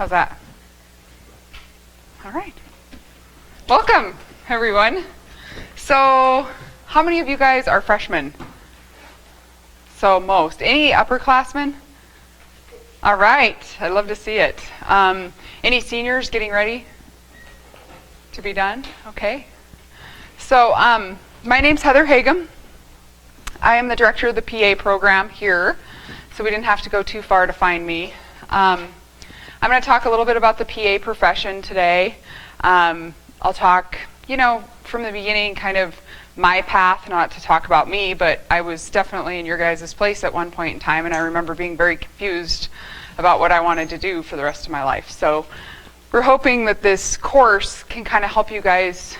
How's that? All right. Welcome, everyone. So, how many of you guys are freshmen? So, most. Any upperclassmen? All right. I'd love to see it. Any seniors getting ready to be done? Okay. So, my name's Heather Hagum. I am the director of the PA program here, so we didn't have to go too far to find me. I'm going to talk a little bit about the PA profession today. I'll talk, from the beginning, kind of my path, not to talk about me, but I was definitely in your guys' place at one point in time, and I remember being very confused about what I wanted to do for the rest of my life. So we're hoping that this course can kind of help you guys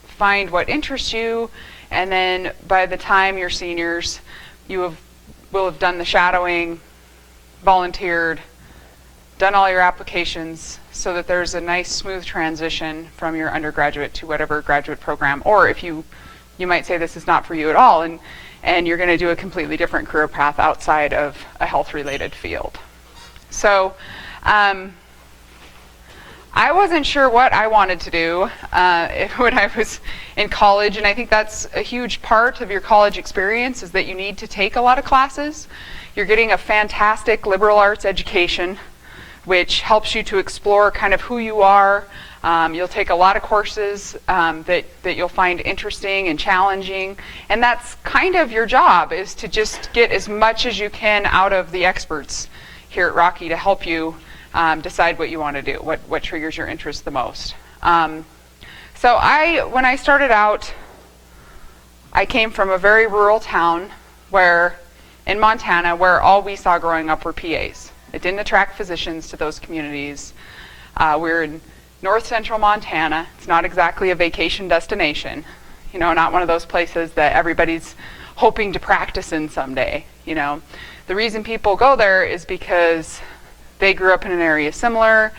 find what interests you, and then by the time you're seniors, you will have done the shadowing, volunteered, done all your applications, so that there's a nice smooth transition from your undergraduate to whatever graduate program, or if you might say this is not for you at all, and you're going to do a completely different career path outside of a health-related field. So I wasn't sure what I wanted to do when I was in college, and I think that's a huge part of your college experience, is that you need to take a lot of classes. You're getting a fantastic liberal arts education, which helps you to explore kind of who you are. You'll take a lot of courses that you'll find interesting and challenging, and that's kind of your job, is to just get as much as you can out of the experts here at Rocky to help you decide what you want to do, what triggers your interest the most. So when I started out, I came from a very rural town in Montana, where all we saw growing up were PAs. It didn't attract physicians to those communities. We're in north central Montana. It's not exactly a vacation destination, not one of those places that everybody's hoping to practice in someday. The reason people go there is because they grew up in an area similar.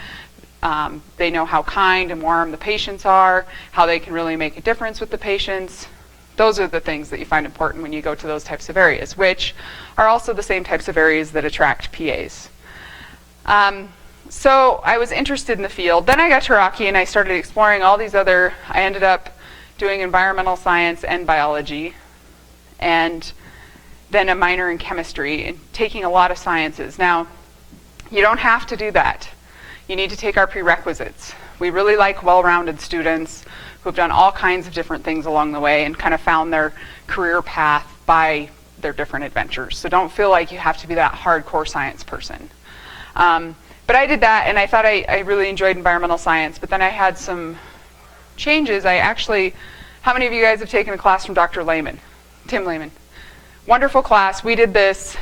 They know how kind and warm the patients are, how they can really make a difference with the patients. Those are the things that you find important when you go to those types of areas, which are also the same types of areas that attract PAs. So I was interested in the field. Then I got to Rocky and I started exploring all these I ended up doing environmental science and biology, and then a minor in chemistry, and taking a lot of sciences. Now, you don't have to do that. You need to take our prerequisites. We really like well-rounded students who have done all kinds of different things along the way and kind of found their career path by their different adventures. So don't feel like you have to be that hardcore science person. But I did that, and I thought I really enjoyed environmental science, but then I had some changes. How many of you guys have taken a class from Dr. Lehman? Tim Lehman. Wonderful class. We did this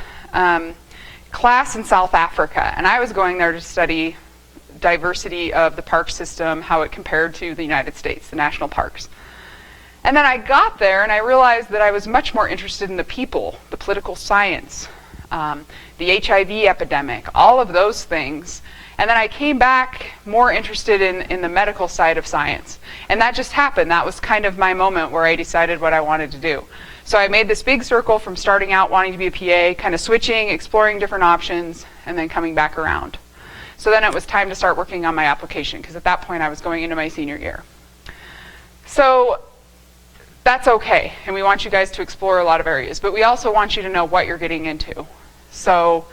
class in South Africa, and I was going there to study diversity of the park system, how it compared to the United States, the national parks. And then I got there and I realized that I was much more interested in the people, the political science, the HIV epidemic, all of those things. And then I came back more interested in the medical side of science. And that just happened. That was kind of my moment where I decided what I wanted to do. So I made this big circle from starting out wanting to be a PA, kind of switching, exploring different options, and then coming back around. So then it was time to start working on my application, because at that point I was going into my senior year. So that's okay, and we want you guys to explore a lot of areas, but we also want you to know what you're getting into. So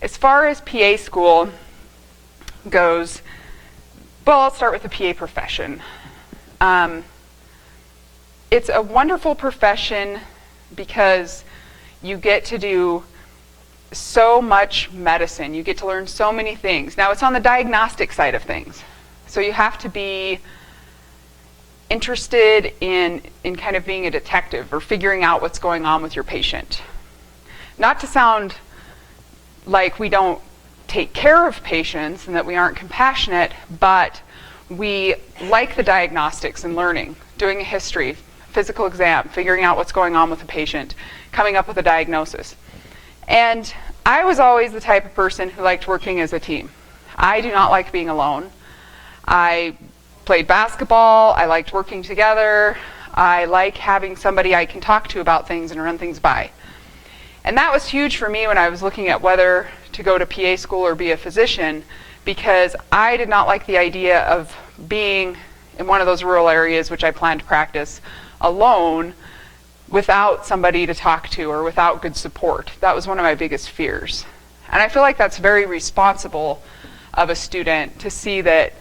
as far as PA school goes, well, I'll start with the PA profession. It's a wonderful profession because you get to do so much medicine. You get to learn so many things. Now, it's on the diagnostic side of things. So you have to be interested in kind of being a detective or figuring out what's going on with your patient. Not to sound like we don't take care of patients and that we aren't compassionate, but we like the diagnostics and learning, doing a history, physical exam, figuring out what's going on with the patient, coming up with a diagnosis. And I was always the type of person who liked working as a team. I do not like being alone. I played basketball, I liked working together, I like having somebody I can talk to about things and run things by. And that was huge for me when I was looking at whether to go to PA school or be a physician, because I did not like the idea of being in one of those rural areas, which I planned to practice, alone without somebody to talk to or without good support. That was one of my biggest fears. And I feel like that's very responsible of a student to see that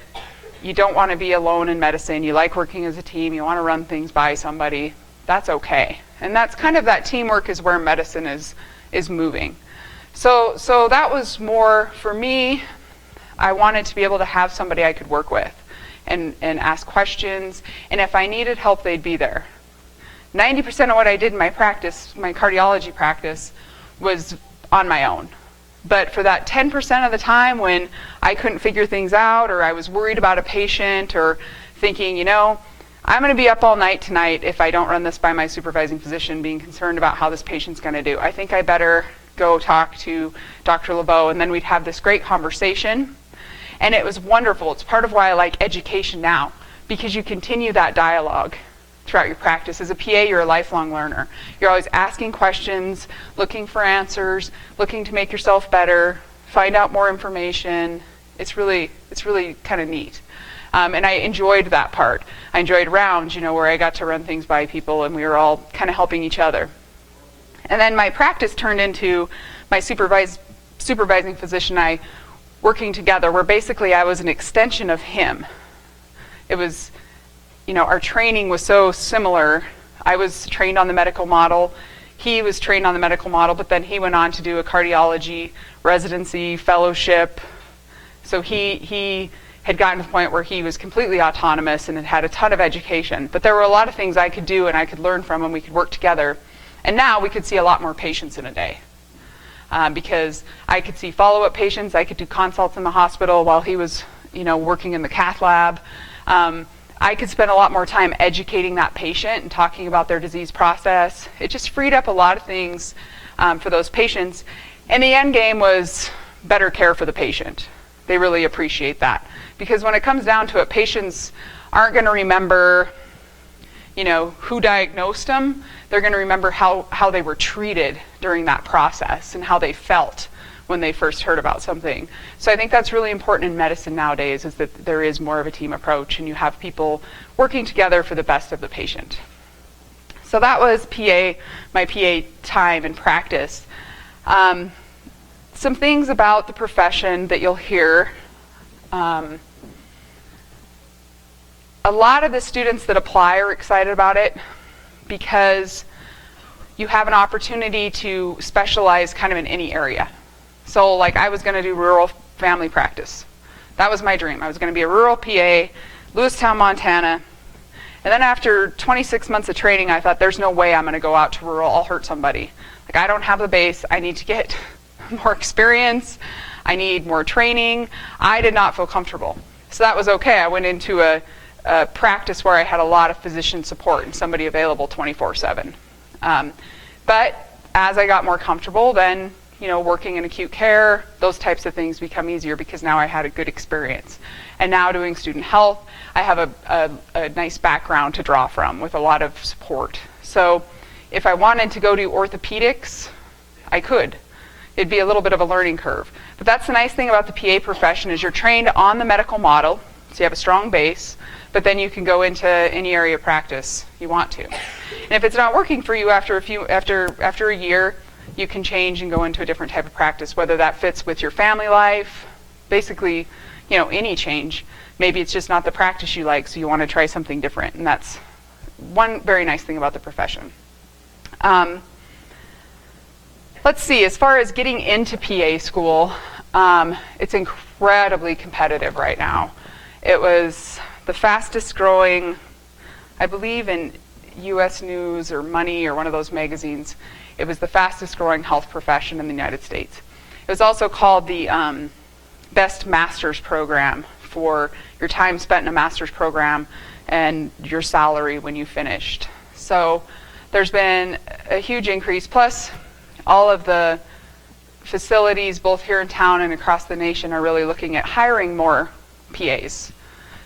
you don't want to be alone in medicine, you like working as a team, you want to run things by somebody. That's okay. And that's kind of that teamwork is where medicine is moving. So that was more, for me, I wanted to be able to have somebody I could work with and ask questions, and if I needed help, they'd be there. 90% of what I did in my practice, my cardiology practice, was on my own. But for that 10% of the time when I couldn't figure things out, or I was worried about a patient, or thinking, I'm going to be up all night tonight if I don't run this by my supervising physician, being concerned about how this patient's going to do. I think I better go talk to Dr. LeBeau, and then we'd have this great conversation. And it was wonderful. It's part of why I like education now, because you continue that dialogue throughout your practice. As a PA, you're a lifelong learner. You're always asking questions, looking for answers, looking to make yourself better, find out more information. It's really kind of neat. And I enjoyed that part. I enjoyed rounds, where I got to run things by people and we were all kind of helping each other. And then my practice turned into my supervising physician and I working together, where basically I was an extension of him. It was, our training was so similar. I was trained on the medical model. He was trained on the medical model, but then he went on to do a cardiology residency, fellowship. So he had gotten to the point where he was completely autonomous and had a ton of education. But there were a lot of things I could do and I could learn from, and we could work together. And now we could see a lot more patients in a day. Because I could see follow-up patients, I could do consults in the hospital while he was, working in the cath lab. I could spend a lot more time educating that patient and talking about their disease process. It just freed up a lot of things for those patients. And the end game was better care for the patient. They really appreciate that. Because when it comes down to it, patients aren't going to remember, who diagnosed them. They're going to remember how they were treated during that process and how they felt when they first heard about something. So I think that's really important in medicine nowadays, is that there is more of a team approach and you have people working together for the best of the patient. So that was my PA time and practice. Some things about the profession that you'll hear. A lot of the students that apply are excited about it because you have an opportunity to specialize kind of in any area. So like I was going to do rural family practice. That was my dream. I was going to be a rural PA, Lewistown, Montana. And then after 26 months of training, I thought, there's no way I'm going to go out to rural. I'll hurt somebody. Like, I don't have the base. I need to get more experience. I need more training. I did not feel comfortable. So that was okay. I went into a practice where I had a lot of physician support and somebody available 24/7. But as I got more comfortable, then working in acute care, those types of things become easier because now I had a good experience. And now doing student health, I have a nice background to draw from with a lot of support. So if I wanted to go do orthopedics, I could. It'd be a little bit of a learning curve. But that's the nice thing about the PA profession, is you're trained on the medical model, so you have a strong base, but then you can go into any area of practice you want to. And if it's not working for you after a year, you can change and go into a different type of practice, whether that fits with your family life, basically, any change. Maybe it's just not the practice you like, so you want to try something different. And that's one very nice thing about the profession. Let's see, as far as getting into PA school, it's incredibly competitive right now. It was the fastest growing, I believe in US News or Money or one of those magazines, it was the fastest growing health profession in the United States. It was also called the best master's program for your time spent in a master's program and your salary when you finished. So there's been a huge increase, plus all of the facilities both here in town and across the nation are really looking at hiring more PAs.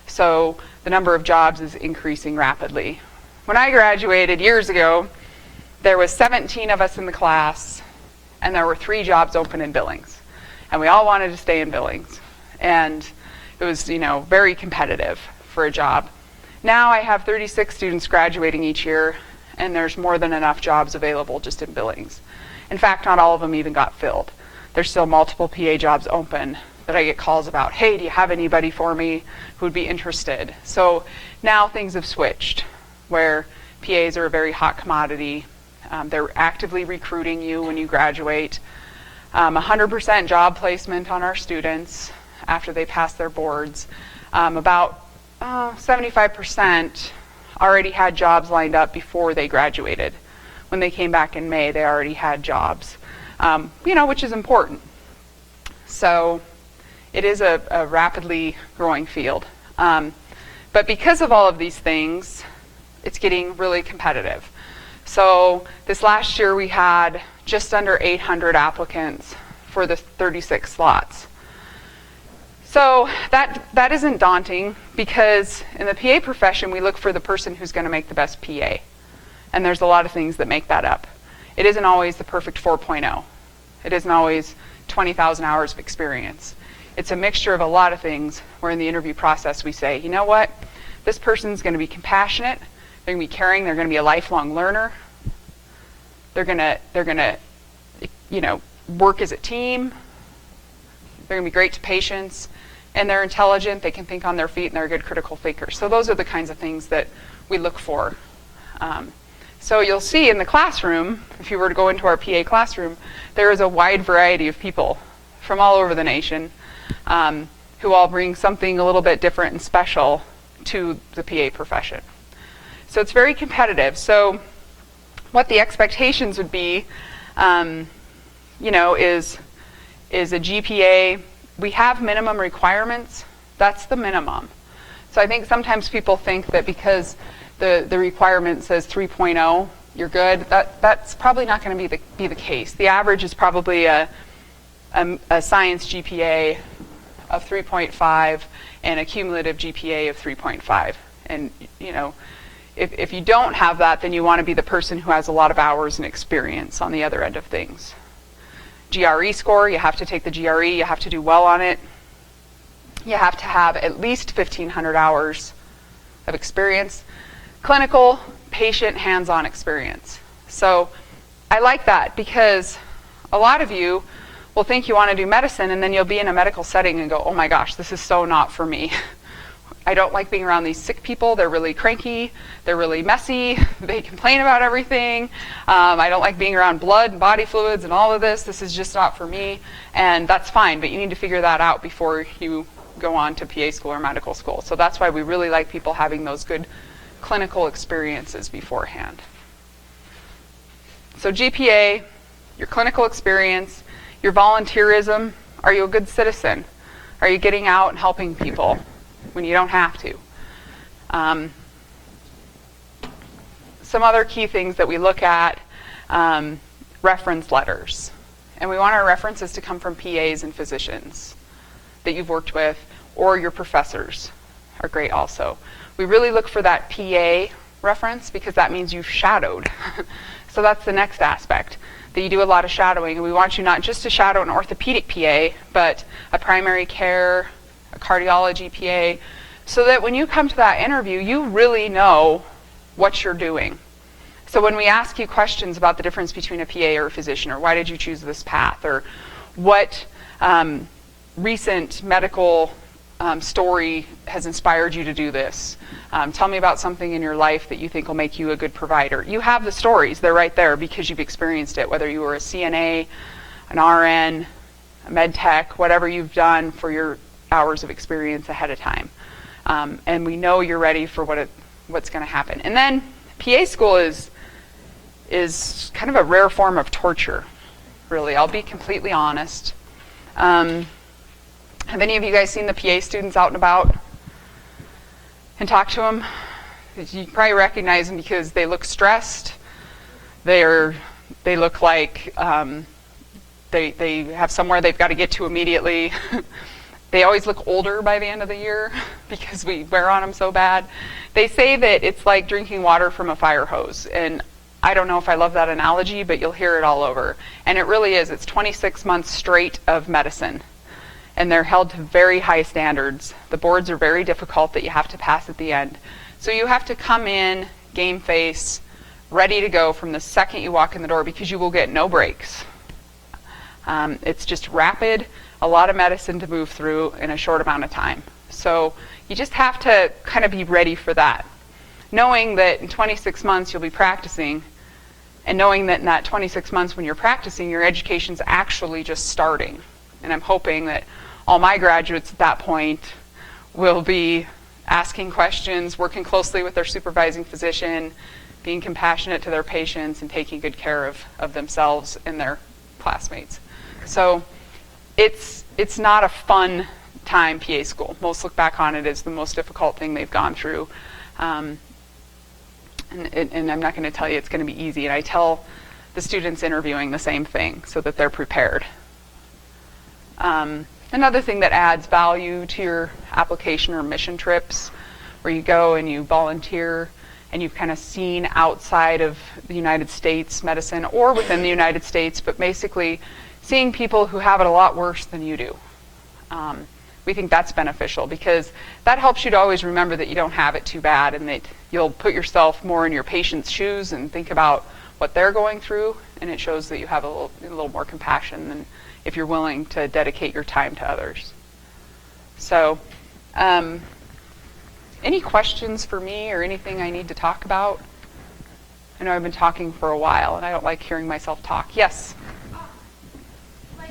So the number of jobs is increasing rapidly. When I graduated years ago, there was 17 of us in the class, and there were 3 jobs open in Billings. And we all wanted to stay in Billings. and it was, very competitive for a job. Now I have 36 students graduating each year, and there's more than enough jobs available just in Billings. In fact, not all of them even got filled. There's still multiple PA jobs open that I get calls about. Hey, do you have anybody for me who would be interested? So now things have switched, where PAs are a very hot commodity. They're actively recruiting you when you graduate. 100% job placement on our students after they pass their boards. About 75% already had jobs lined up before they graduated. When they came back in May, they already had jobs, which is important. So it is a rapidly growing field. But because of all of these things, it's getting really competitive. So this last year we had just under 800 applicants for the 36 slots. So that isn't daunting, because in the PA profession we look for the person who's going to make the best PA. And there's a lot of things that make that up. It isn't always the perfect 4.0. It isn't always 20,000 hours of experience. It's a mixture of a lot of things where in the interview process we say, you know what, this person's going to be compassionate, they're going to be caring, they're going to be a lifelong learner, they're going to work as a team, they're going to be great to patients, and they're intelligent, they can think on their feet, and they're a good critical thinker. So those are the kinds of things that we look for. So you'll see in the classroom, if you were to go into our PA classroom, there is a wide variety of people from all over the nation who all bring something a little bit different and special to the PA profession. So it's very competitive. So what the expectations would be, is a GPA. We have minimum requirements. That's the minimum. So I think sometimes people think that because the requirement says 3.0, you're good. That's probably not going to be the case. The average is probably a science GPA of 3.5 and a cumulative GPA of 3.5. And if you don't have that, then you want to be the person who has a lot of hours and experience on the other end of things. GRE score, you have to take the GRE, you have to do well on it. You have to have at least 1,500 hours of experience. Clinical, patient, hands-on experience. So I like that, because a lot of you will think you want to do medicine, and then you'll be in a medical setting and go, oh my gosh, this is so not for me. I don't like being around these sick people. They're really cranky. They're really messy. They complain about everything. I don't like being around blood and body fluids and all of this. This is just not for me. And that's fine, but you need to figure that out before you go on to PA school or medical school. So that's why we really like people having those good clinical experiences beforehand. So GPA, your clinical experience, your volunteerism. Are you a good citizen? Are you getting out and helping people when you don't have to? Some other key things that we look at, reference letters. And we want our references to come from PAs and physicians that you've worked with, or your professors are great also. We really look for that PA reference because that means you've shadowed. So that's the next aspect, that you do a lot of shadowing. And we want you not just to shadow an orthopedic PA, but a primary care, a cardiology PA, so that when you come to that interview, you really know what you're doing. So when we ask you questions about the difference between a PA or a physician, or why did you choose this path, or what recent medical story has inspired you to do this, tell me about something in your life that you think will make you a good provider. You have the stories, they're right there because you've experienced it, whether you were a CNA, an RN, a med tech, whatever you've done for your hours of experience ahead of time. And we know you're ready for what's going to happen. And then PA school is kind of a rare form of torture, really. I'll be completely honest. Have any of you guys seen the PA students out and about and talked to them? You probably recognize them because they look stressed. They look like they have somewhere they've got to get to immediately. They always look older by the end of the year because we wear on them so bad. They say that it's like drinking water from a fire hose. And I don't know if I love that analogy, but you'll hear it all over. And it really is. It's 26 months straight of medicine. and they're held to very high standards. The boards are very difficult that you have to pass at the end. So you have to come in, game face, ready to go from the second you walk in the door, because you will get no breaks. It's just rapid, a lot of medicine to move through in a short amount of time. So you just have to kind of be ready for that, knowing that in 26 months you'll be practicing, and knowing that in that 26 months when you're practicing, your education's actually just starting. And I'm hoping that all my graduates at that point will be asking questions, working closely with their supervising physician, being compassionate to their patients, and taking good care of themselves and their classmates. So it's not a fun time, PA school. Most look back on it as the most difficult thing they've gone through. And I'm not going to tell you it's going to be easy. And I tell the students interviewing the same thing so that they're prepared. Another thing that adds value to your application are mission trips, where you go and you volunteer and you've kind of seen outside of the United States medicine, or within the United States, but basically seeing people who have it a lot worse than you do. We think that's beneficial, because that helps you to always remember that you don't have it too bad, and that you'll put yourself more in your patient's shoes and think about what they're going through, and it shows that you have a little more compassion than if you're willing to dedicate your time to others. So, any questions for me or anything I need to talk about? I know I've been talking for a while, and I don't like hearing myself talk. Yes? How would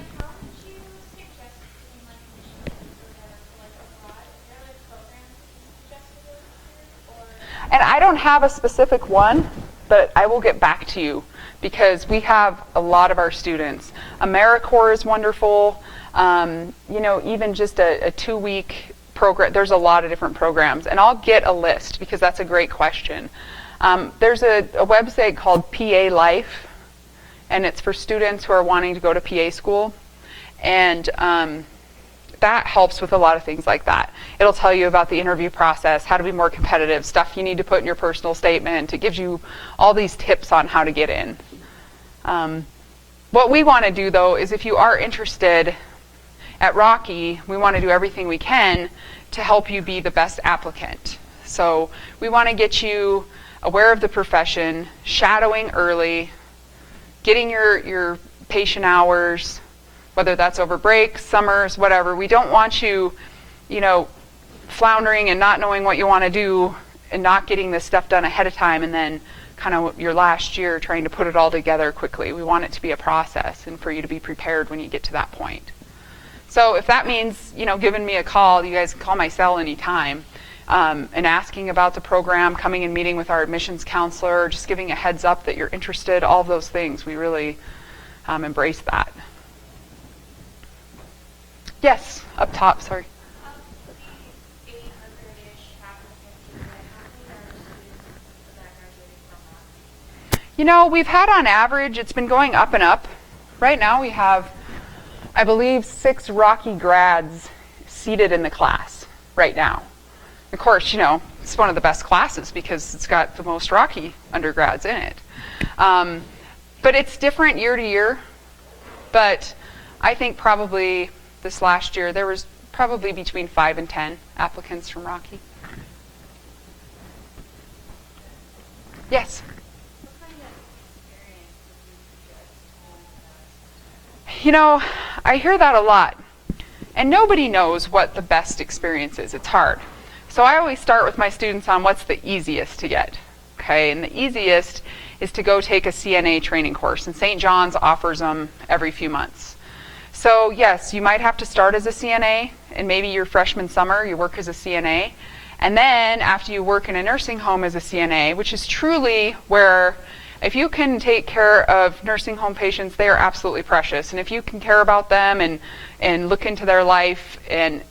you suggest doing missions abroad? Is there programs that you suggest? And I don't have a specific one, but I will get back to you, because we have a lot of our students. AmeriCorps is wonderful. Even just a 2-week program. There's a lot of different programs, and I'll get a list, because that's a great question. There's a website called PA Life, and it's for students who are wanting to go to PA school, and that helps with a lot of things like that. It'll tell you about the interview process, how to be more competitive, stuff you need to put in your personal statement. It gives you all these tips on how to get in. What we want to do, though, is if you are interested at Rocky, we want to do everything we can to help you be the best applicant. So we want to get you aware of the profession, shadowing early, getting your patient hours, whether that's over breaks, summers, whatever. We don't want you, floundering and not knowing what you want to do and not getting this stuff done ahead of time, and then kind of your last year trying to put it all together quickly. We want it to be a process and for you to be prepared when you get to that point. So if that means, giving me a call, you guys can call my cell anytime, and asking about the program, coming and meeting with our admissions counselor, just giving a heads up that you're interested, all of those things. We really embrace that. Yes, up top, sorry. The 800-ish applicants, how many are students that graduating from that? We've had on average, it's been going up and up. Right now we have, I believe, 6 Rocky grads seated in the class right now. Of course, it's one of the best classes because it's got the most Rocky undergrads in it. But it's different year to year. But I think probably this last year there was probably between 5 and 10 applicants from Rocky. Yes? What kind of experience would you suggest? I hear that a lot. And nobody knows what the best experience is. It's hard. So I always start with my students on what's the easiest to get. Okay, and the easiest is to go take a CNA training course, and St. John's offers them every few months. So yes, you might have to start as a CNA, and maybe your freshman summer you work as a CNA, and then after you work in a nursing home as a CNA, which is truly where, if you can take care of nursing home patients, they are absolutely precious, and if you can care about them and look into their life and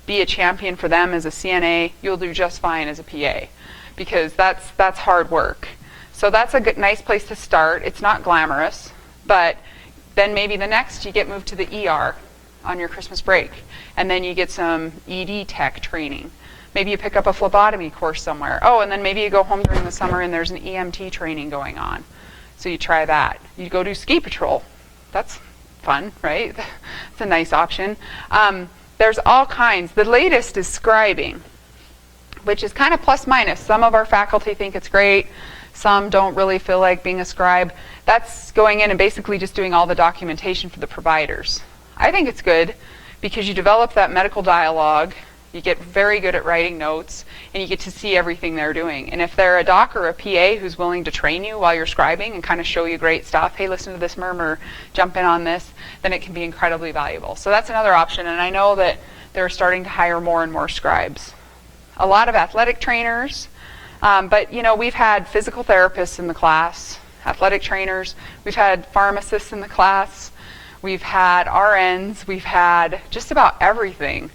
be a champion for them as a CNA, you'll do just fine as a PA, because that's hard work. So that's a nice place to start. It's not glamorous, but then maybe the next you get moved to the ER on your Christmas break, and then you get some ED tech training. Maybe you pick up a phlebotomy course somewhere. Oh, and then maybe you go home during the summer and there's an EMT training going on. So you try that. You go do ski patrol. That's fun, right? It's a nice option. There's all kinds. The latest is scribing, which is kind of plus minus. Some of our faculty think it's great. Some don't really feel like being a scribe. That's going in and basically just doing all the documentation for the providers. I think it's good because you develop that medical dialogue, you get very good at writing notes, and you get to see everything they're doing. And if they're a doc or a PA who's willing to train you while you're scribing and kind of show you great stuff, hey, listen to this murmur, jump in on this, then it can be incredibly valuable. So that's another option, and I know that they're starting to hire more and more scribes. A lot of athletic trainers, but we've had physical therapists in the class, athletic trainers, we've had pharmacists in the class, we've had RNs, we've had just about everything.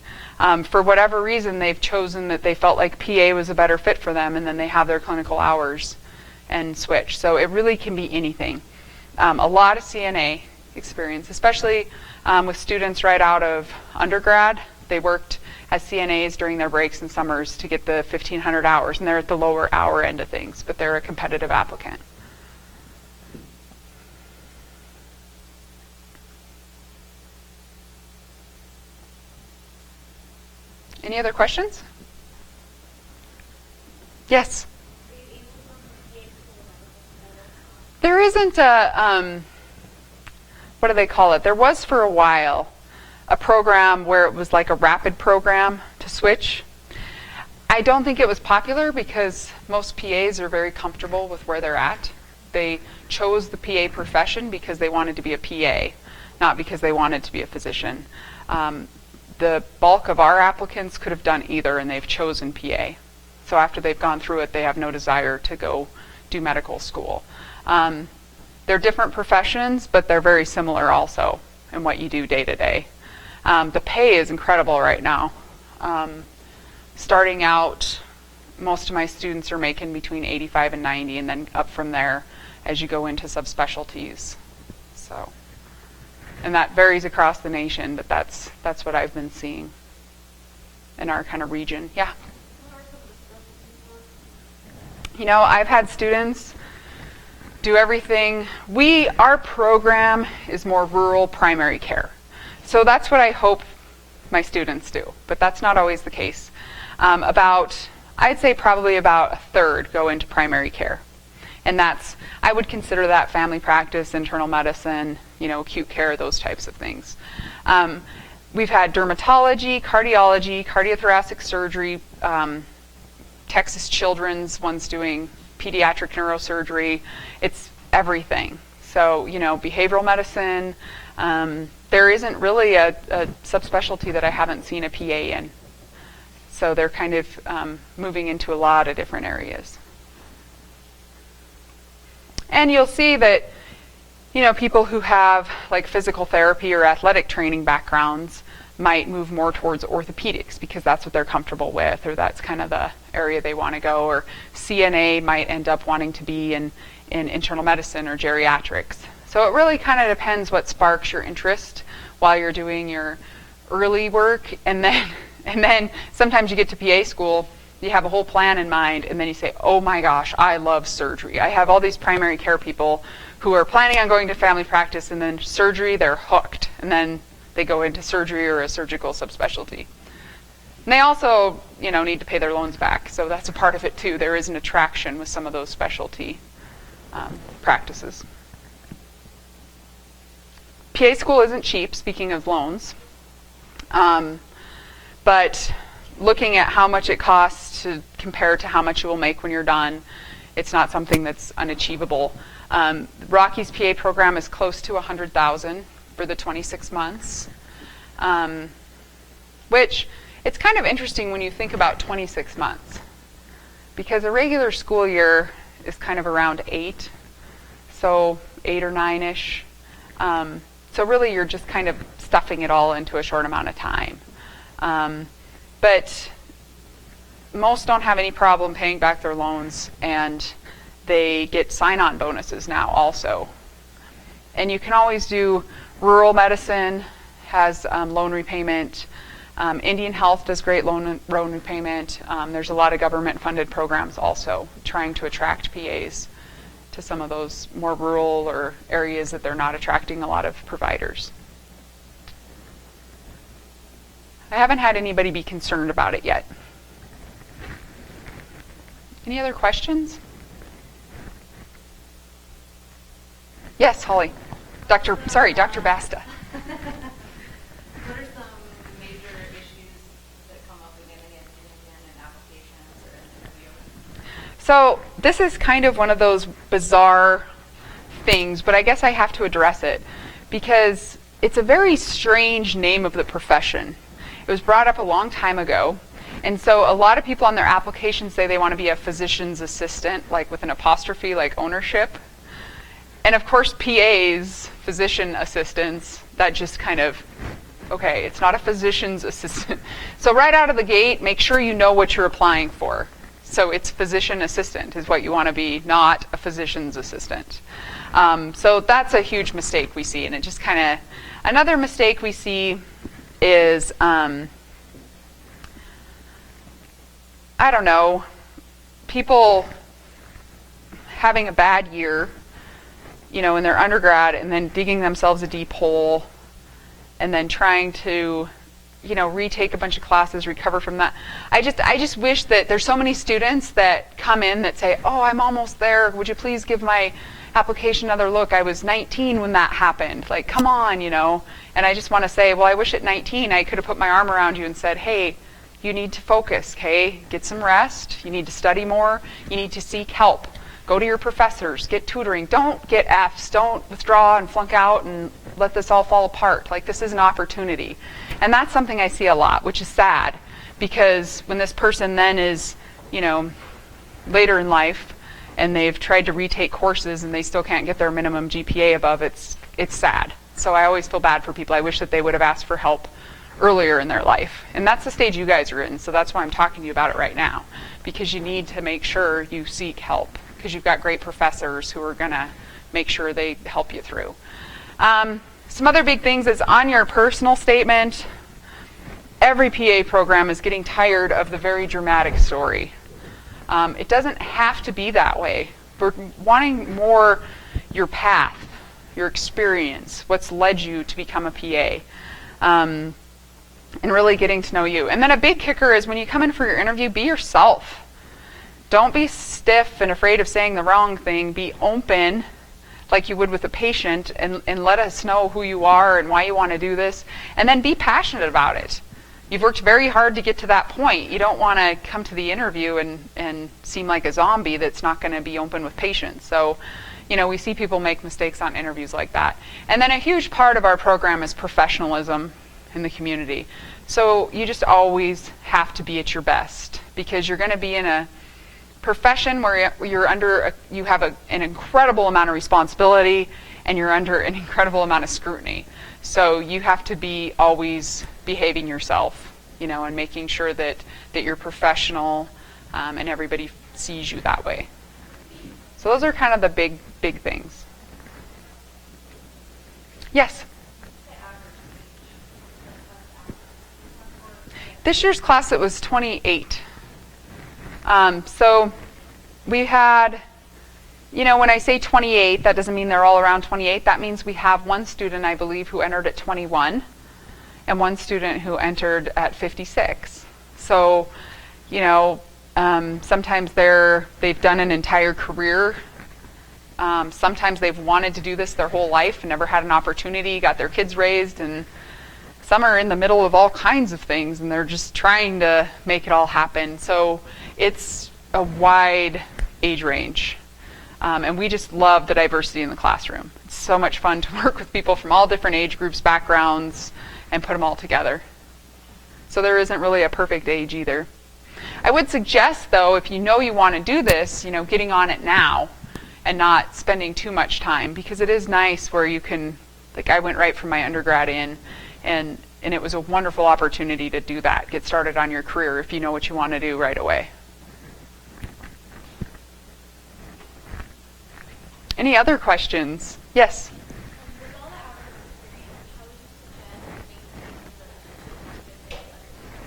For whatever reason, they've chosen that they felt like PA was a better fit for them, and then they have their clinical hours and switch. So it really can be anything. A lot of CNA experience, especially with students right out of undergrad. They worked as CNAs during their breaks and summers to get the 1,500 hours, and they're at the lower hour end of things, but they're a competitive applicant. Any other questions? Yes? There isn't a, what do they call it? There was for a while a program where it was like a rapid program to switch. I don't think it was popular because most PAs are very comfortable with where they're at. They chose the PA profession because they wanted to be a PA, not because they wanted to be a physician. The bulk of our applicants could have done either, and they've chosen PA. So after they've gone through it, they have no desire to go do medical school. They're different professions, but they're very similar also in what you do day to day. The pay is incredible right now. Starting out, most of my students are making between 85 and 90, and then up from there as you go into subspecialties. So. And that varies across the nation, but that's what I've been seeing in our kind of region. Yeah? I've had students do everything. Our program is more rural primary care. So that's what I hope my students do, but that's not always the case. I'd say probably about a third go into primary care. And I would consider that family practice, internal medicine, acute care, those types of things. We've had dermatology, cardiology, cardiothoracic surgery, Texas Children's, one's doing pediatric neurosurgery. It's everything. So, behavioral medicine. There isn't really a subspecialty that I haven't seen a PA in. So they're kind of moving into a lot of different areas. And you'll see that, people who have like physical therapy or athletic training backgrounds might move more towards orthopedics because that's what they're comfortable with, or that's kind of the area they want to go, or CNA might end up wanting to be in internal medicine or geriatrics. So it really kind of depends what sparks your interest while you're doing your early work, and then sometimes you get to PA school, you have a whole plan in mind, and then you say, oh my gosh, I love surgery. I have all these primary care people who are planning on going to family practice, and then surgery, they're hooked. And then they go into surgery or a surgical subspecialty. And they also, need to pay their loans back. So that's a part of it too. There is an attraction with some of those specialty practices. PA school isn't cheap, speaking of loans. But looking at how much it costs to compare to how much you will make when you're done, it's not something that's unachievable. Rocky's PA program is close to $100,000 for the 26 months, which it's kind of interesting when you think about 26 months, because a regular school year is kind of around 8, so 8 or 9-ish. So really you're just kind of stuffing it all into a short amount of time. But most don't have any problem paying back their loans, and they get sign-on bonuses now also. And you can always do rural medicine, has loan repayment. Indian Health does great loan repayment. There's a lot of government-funded programs also trying to attract PAs to some of those more rural or areas that they're not attracting a lot of providers. I haven't had anybody be concerned about it yet. Any other questions? Yes, Holly. Dr. Basta. What are some major issues that come up again and again in applications or in interviews? So this is kind of one of those bizarre things, but I guess I have to address it because it's a very strange name of the profession. It was brought up a long time ago, and so a lot of people on their applications say they want to be a physician's assistant, like with an apostrophe, like ownership. And of course, PAs, physician assistants, that just kind of, okay, it's not a physician's assistant. So right out of the gate, make sure you know what you're applying for. So it's physician assistant is what you want to be, not a physician's assistant. So that's a huge mistake we see. And it just kind of, another mistake we see is, I don't know, people having a bad year, in their undergrad and then digging themselves a deep hole and then trying to, retake a bunch of classes, recover from that. I just wish that there's so many students that come in that say, oh, I'm almost there. Would you please give my application another look? I was 19 when that happened. Like, come on, And I just want to say, well, I wish at 19 I could have put my arm around you and said, hey, you need to focus, okay? Get some rest. You need to study more. You need to seek help. Go to your professors, get tutoring. Don't get Fs. Don't withdraw and flunk out and let this all fall apart. Like, this is an opportunity. And that's something I see a lot, which is sad, because when this person then is, later in life and they've tried to retake courses and they still can't get their minimum GPA above, it's sad. So I always feel bad for people. I wish that they would have asked for help earlier in their life. And that's the stage you guys are in, so that's why I'm talking to you about it right now, because you need to make sure you seek help, because you've got great professors who are going to make sure they help you through. Some other big things is on your personal statement, every PA program is getting tired of the very dramatic story. It doesn't have to be that way. We're wanting more your path, your experience, what's led you to become a PA, and really getting to know you. And then a big kicker is when you come in for your interview, be yourself. Don't be stiff and afraid of saying the wrong thing. Be open like you would with a patient and let us know who you are and why you want to do this. And then be passionate about it. You've worked very hard to get to that point. You don't want to come to the interview and seem like a zombie that's not going to be open with patients. So, we see people make mistakes on interviews like that. And then a huge part of our program is professionalism in the community. So you just always have to be at your best, because you're going to be in a profession where you have an incredible amount of responsibility and you're under an incredible amount of scrutiny. So you have to be always behaving yourself, and making sure that you're professional and everybody sees you that way. So those are kind of the big things. Yes? This year's class, it was 28. So we had, when I say 28, that doesn't mean they're all around 28. That means we have one student, I believe, who entered at 21 and one student who entered at 56. So, sometimes they've done an entire career. Sometimes they've wanted to do this their whole life and never had an opportunity, got their kids raised, and some are in the middle of all kinds of things and they're just trying to make it all happen. So it's a wide age range. And we just love the diversity in the classroom. It's so much fun to work with people from all different age groups, backgrounds, and put them all together. So there isn't really a perfect age either. I would suggest, though, if you know you want to do this, getting on it now and not spending too much time, because it is nice where you can, like I went right from my undergrad in, and it was a wonderful opportunity to do that, get started on your career if you know what you want to do right away. Any other questions? Yes? With all the hours of experience, how would you suggest making things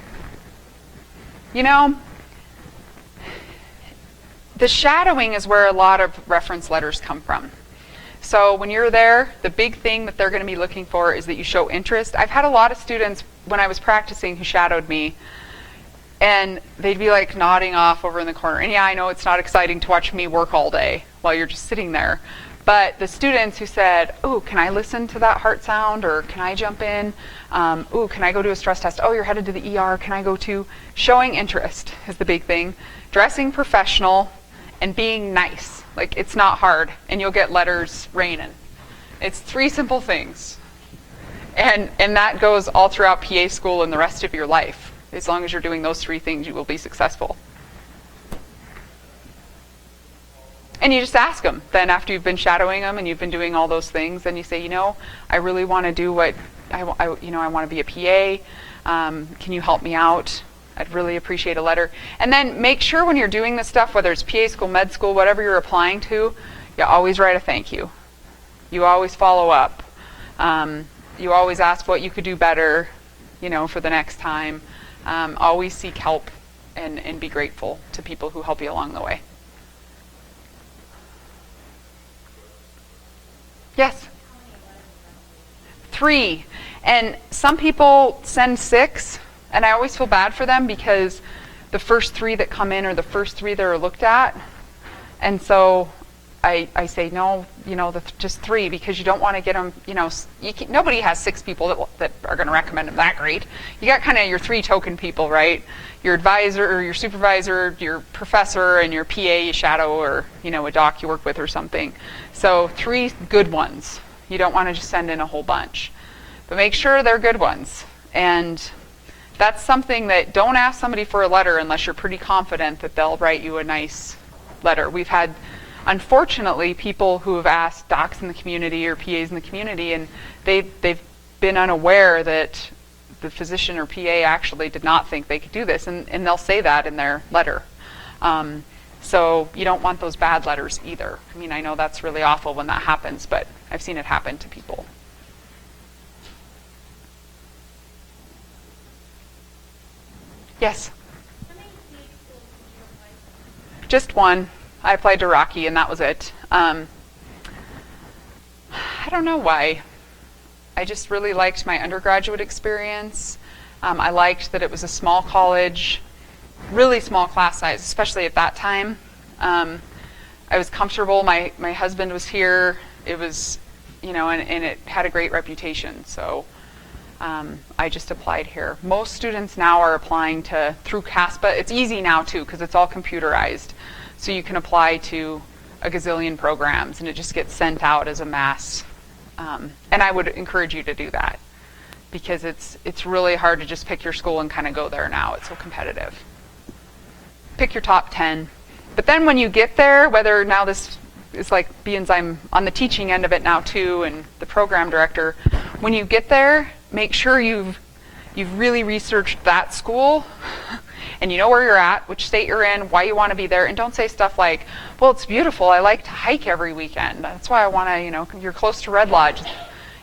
that The shadowing is where a lot of reference letters come from. So when you're there, the big thing that they're going to be looking for is that you show interest. I've had a lot of students when I was practicing who shadowed me, and they'd be like nodding off over in the corner. And yeah, I know it's not exciting to watch me work all day while you're just sitting there. But the students who said, "Ooh, can I listen to that heart sound?" or "Can I jump in?" "Ooh, can I go do a stress test?" "Oh, you're headed to the ER. Can I go too?" Showing interest is the big thing. Dressing professional and being nice. Like, it's not hard, and you'll get letters raining. It's 3 simple things. And that goes all throughout PA school and the rest of your life. As long as you're doing those 3 things, you will be successful. And you just ask them. Then after you've been shadowing them and you've been doing all those things, then you say, I really want to do what, I want to be a PA. Can you help me out? I'd really appreciate a letter. And then make sure when you're doing this stuff, whether it's PA school, med school, whatever you're applying to, you always write a thank you. You always follow up. You always ask what you could do better, for the next time. Always seek help and be grateful to people who help you along the way. Yes? 3. And some people send 6. And I always feel bad for them because the first 3 that come in are the first 3 that are looked at. And so I say, no, just 3, because you don't want to get them, nobody has 6 people that are going to recommend them that great. You got kind of your 3 token people, right? Your advisor or your supervisor, your professor, and your PA you shadow, or, a doc you work with or something. So 3 good ones. You don't want to just send in a whole bunch. But make sure they're good ones. And that's something that, don't ask somebody for a letter unless you're pretty confident that they'll write you a nice letter. We've had, unfortunately, people who have asked docs in the community or PAs in the community, and they've been unaware that the physician or PA actually did not think they could do this, and they'll say that in their letter. So you don't want those bad letters either. I mean, I know that's really awful when that happens, but I've seen it happen to people. Yes? How many PA schools did you apply to? Just one. I applied to Rocky, and that was it. I don't know why. I just really liked my undergraduate experience. I liked that it was a small college, really small class size, especially at that time. I was comfortable. My husband was here. It was, and it had a great reputation. So I just applied here. Most students now are applying through CASPA. It's easy now, too, because it's all computerized. So you can apply to a gazillion programs, and it just gets sent out as a mass. And I would encourage you to do that, because it's really hard to just pick your school and kind of go there now. It's so competitive. Pick your top 10. But then when you get there, whether now this is like being I'm on the teaching end of it now too, and the program director, when you get there, make sure you've really researched that school and you know where you're at, which state you're in, why you want to be there, and don't say stuff like, well, it's beautiful, I like to hike every weekend, that's why I want to, you're close to Red Lodge.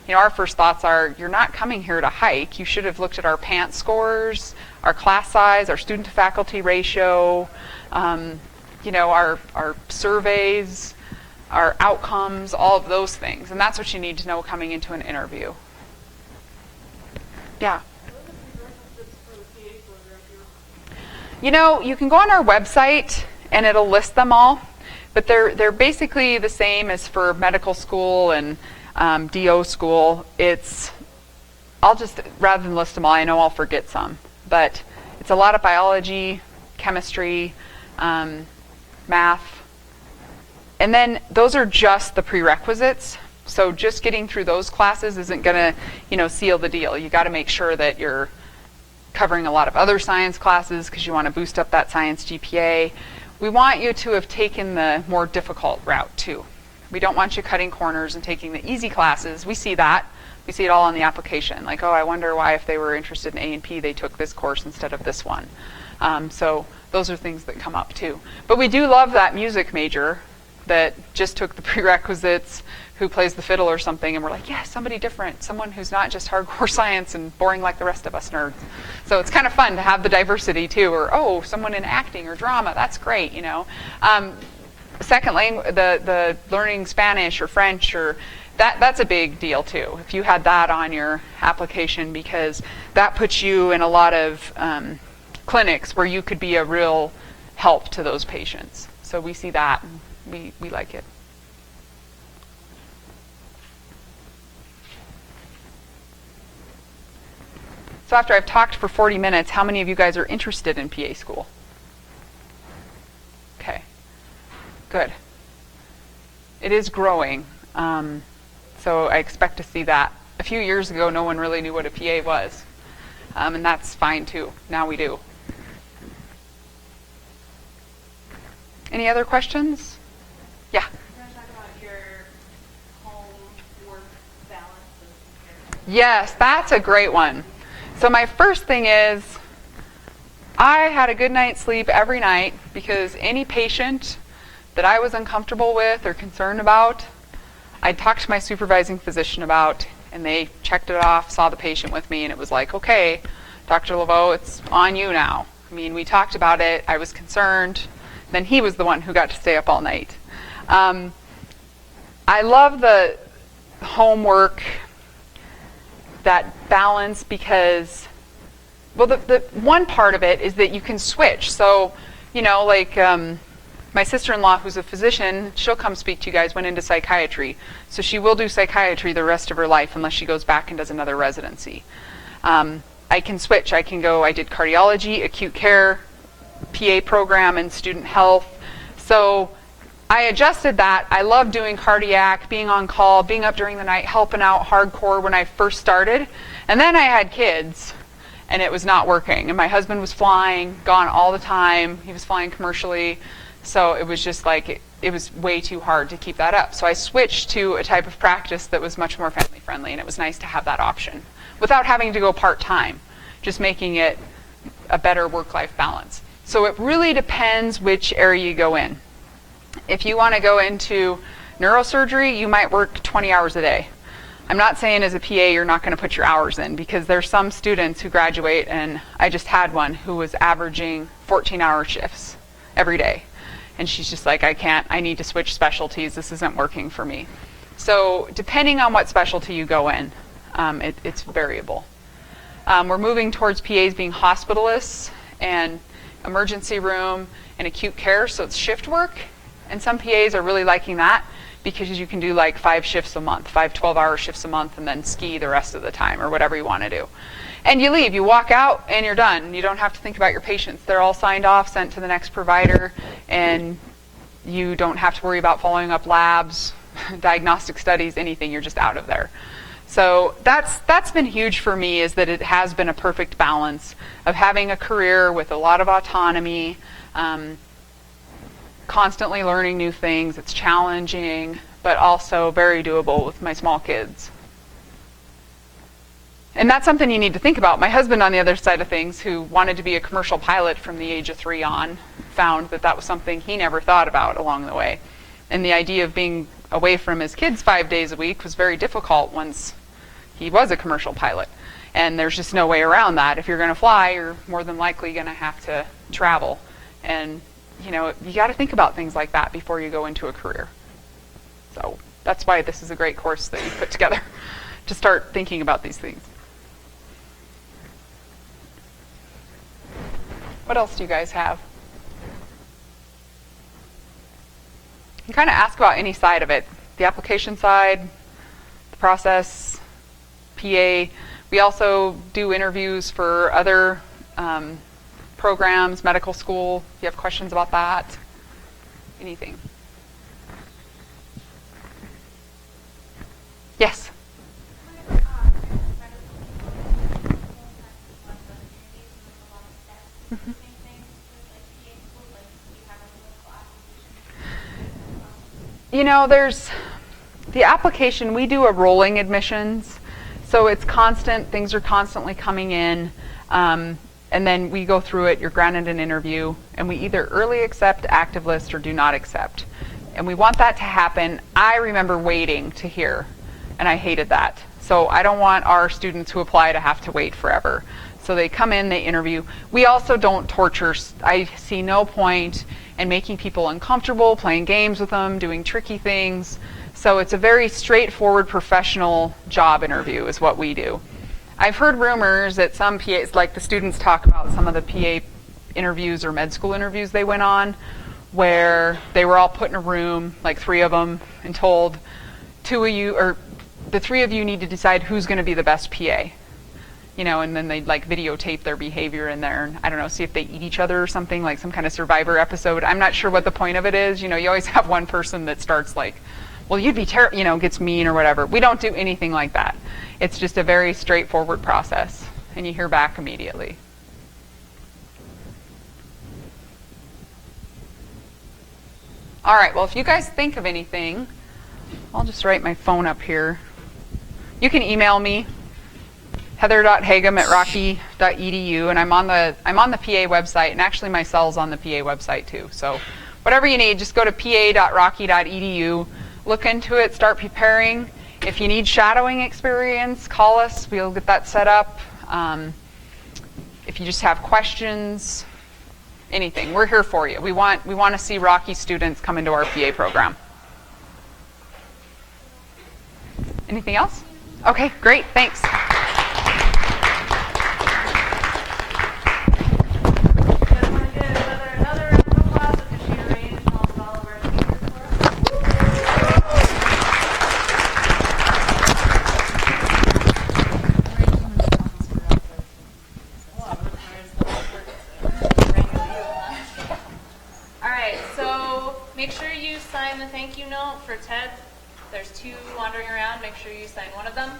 Our first thoughts are, you're not coming here to hike. You should have looked at our PANT scores, our class size, our student to faculty ratio, our surveys, our outcomes, all of those things. And that's what you need to know coming into an interview. Yeah? You can go on our website and it'll list them all, but they're basically the same as for medical school and DO school. I'll just, rather than list them all, I know I'll forget some, but it's a lot of biology, chemistry, math, and then those are just the prerequisites. So just getting through those classes isn't going to, seal the deal. You got to make sure that you're covering a lot of other science classes because you want to boost up that science GPA. We want you to have taken the more difficult route too. We don't want you cutting corners and taking the easy classes. We see that. We see it all on the application. Like, oh, I wonder why if they were interested in A&P, they took this course instead of this one. So those are things that come up too. But we do love that music major that just took the prerequisites, who plays the fiddle or something, and we're like, yeah, somebody different, someone who's not just hardcore science and boring like the rest of us nerds. So it's kind of fun to have the diversity too, or oh, someone in acting or drama, that's great, you know. Second language, the learning Spanish or French, or that's a big deal too. If you had that on your application, because that puts you in a lot of clinics where you could be a real help to those patients. So we see that, and we like it. So after I've talked for 40 minutes, how many of you guys are interested in PA school? Okay, good. It is growing, so I expect to see that. A few years ago, no one really knew what a PA was, and that's fine too. Now we do. Any other questions? Yeah? Can you talk about your home-work balance? Yes, that's a great one. So my first thing is, I had a good night's sleep every night because any patient that I was uncomfortable with or concerned about, I'd talk to my supervising physician about, and they checked it off, saw the patient with me, and it was like, okay, Dr. Laveau, it's on you now. I mean, we talked about it, I was concerned, then he was the one who got to stay up all night. I love the homework, that balance, because, well, the one part of it is that you can switch. So, you know, like my sister-in-law, who's a physician, she'll come speak to you guys, went into psychiatry. So she will do psychiatry the rest of her life unless she goes back and does another residency. I can switch. I did cardiology, acute care, PA program, and student health. So I adjusted that. I love doing cardiac, being on call, being up during the night, helping out hardcore when I first started. And then I had kids, and it was not working. And my husband was flying, gone all the time. He was flying commercially. So it was just like, it was way too hard to keep that up. So I switched to a type of practice that was much more family friendly, and it was nice to have that option without having to go part-time, just making it a better work-life balance. So it really depends which area you go in. If you want to go into neurosurgery, you might work 20 hours a day. I'm not saying as a PA you're not going to put your hours in, because there's some students who graduate, and I just had one who was averaging 14-hour shifts every day. And she's just like, I need to switch specialties. This isn't working for me. So depending on what specialty you go in, it's variable. We're moving towards PAs being hospitalists and emergency room and acute care, so it's shift work. And some PAs are really liking that because you can do like 5 shifts a month, 5 12-hour shifts a month, and then ski the rest of the time or whatever you want to do. And you leave, you walk out, and you're done. You don't have to think about your patients. They're all signed off, sent to the next provider, and you don't have to worry about following up labs, diagnostic studies, anything. You're just out of there. So that's been huge for me, is that it has been a perfect balance of having a career with a lot of autonomy, constantly learning new things. It's challenging, but also very doable with my small kids. And that's something you need to think about. My husband, on the other side of things, who wanted to be a commercial pilot from the age of 3 on, found that that was something he never thought about along the way. And the idea of being away from his kids 5 days a week was very difficult once he was a commercial pilot. And there's just no way around that. If you're going to fly, you're more than likely going to have to travel. And, you know, you got to think about things like that before you go into a career. So that's why this is a great course that you put together, to start thinking about these things. What else do you guys have? You can kind of ask about any side of it. The application side, the process, PA. We also do interviews for other programs, medical school. If you have questions about that, anything. Yes? You know, there's the application, we do a rolling admissions, so it's constant, things are constantly coming in, and then we go through it, you're granted an interview, and we either early accept, active list, or do not accept. And we want that to happen. I remember waiting to hear, and I hated that. So I don't want our students who apply to have to wait forever. So they come in, they interview. We also don't torture. I see no point in making people uncomfortable, playing games with them, doing tricky things. So it's a very straightforward professional job interview is what we do. I've heard rumors that some PAs, like the students talk about some of the PA interviews or med school interviews they went on, where they were all put in a room, like 3 of them, and told the 3 of you need to decide who's going to be the best PA. And then they'd like videotape their behavior in there, and I don't know, see if they eat each other or something, like some kind of Survivor episode. I'm not sure what the point of it is. You always have one person that starts like, well, you'd be terrible, gets mean or whatever. We don't do anything like that. It's just a very straightforward process, and you hear back immediately. All right, well, if you guys think of anything, I'll just write my phone up here. You can email me, heather.hagum@rocky.edu, and I'm on the PA website, and actually my cell's on the PA website too. So whatever you need, just go to pa.rocky.edu, look into it, start preparing. If you need shadowing experience, call us. We'll get that set up. If you just have questions, anything, we're here for you. We want to see Rocky students come into our PA program. Anything else? Okay, great, thanks. Make sure you sign the thank you note for Ted. There's 2 wandering around. Make sure you sign one of them.